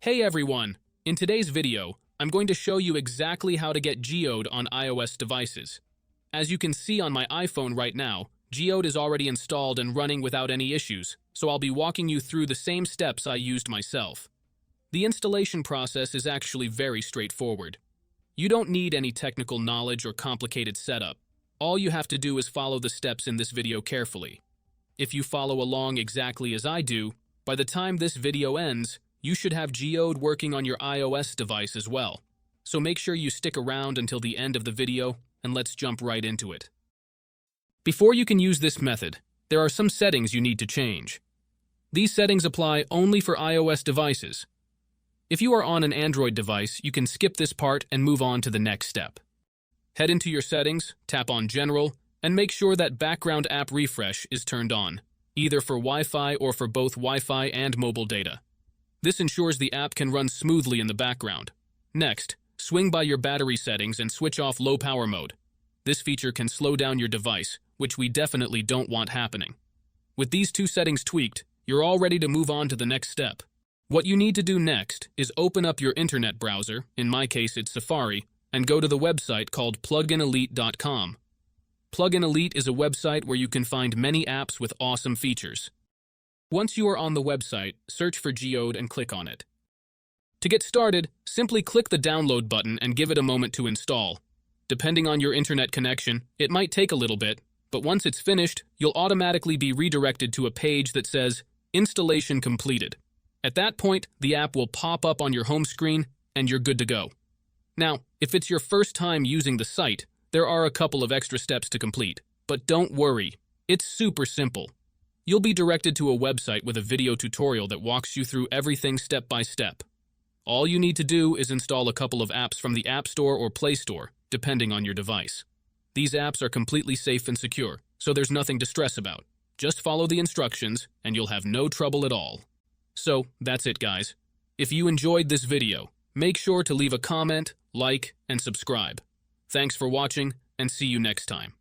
Hey everyone! In today's video, I'm going to show you exactly how to get Geode on iOS devices. As you can see on my iPhone right now, Geode is already installed and running without any issues, so I'll be walking you through the same steps I used myself. The installation process is actually very straightforward. You don't need any technical knowledge or complicated setup. All you have to do is follow the steps in this video carefully. If you follow along exactly as I do, by the time this video ends, you should have Geode working on your iOS device as well. So make sure you stick around until the end of the video, and let's jump right into it. Before you can use this method, there are some settings you need to change. These settings apply only for iOS devices. If you are on an Android device, you can skip this part and move on to the next step. Head into your settings, tap on General, and make sure that Background App Refresh is turned on, either for Wi-Fi or for both Wi-Fi and mobile data. This ensures the app can run smoothly in the background. Next, swing by your battery settings and switch off low power mode. This feature can slow down your device, which we definitely don't want happening. With these two settings tweaked, you're all ready to move on to the next step. What you need to do next is open up your internet browser, in my case it's Safari, and go to the website called pluginelite.com. Plugin Elite is a website where you can find many apps with awesome features. Once you are on the website, search for Geode and click on it. To get started, simply click the download button and give it a moment to install. Depending on your internet connection, it might take a little bit, but once it's finished, you'll automatically be redirected to a page that says, Installation completed. At that point, the app will pop up on your home screen, and you're good to go. Now, if it's your first time using the site, there are a couple of extra steps to complete. But don't worry, it's super simple. You'll be directed to a website with a video tutorial that walks you through everything step by step. All you need to do is install a couple of apps from the App Store or Play Store, depending on your device. These apps are completely safe and secure, so there's nothing to stress about. Just follow the instructions, and you'll have no trouble at all. So, that's it guys. If you enjoyed this video, make sure to leave a comment, like, and subscribe. Thanks for watching, and see you next time.